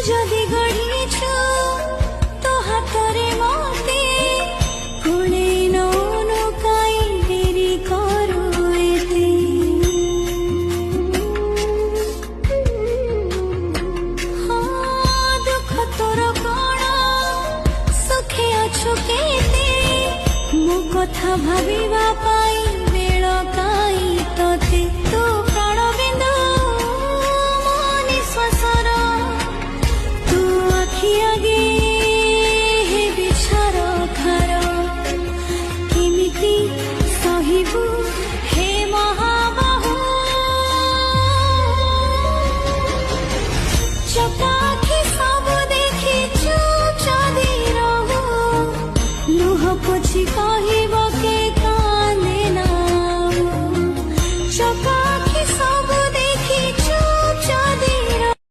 যদি গড়িয়েছ তো হাতরে মতে পুনে নৌকাই দেরি করো এতে দুঃখ তোর কোণ সুখে অছু কেতে মো কথা ভাবিবা পাই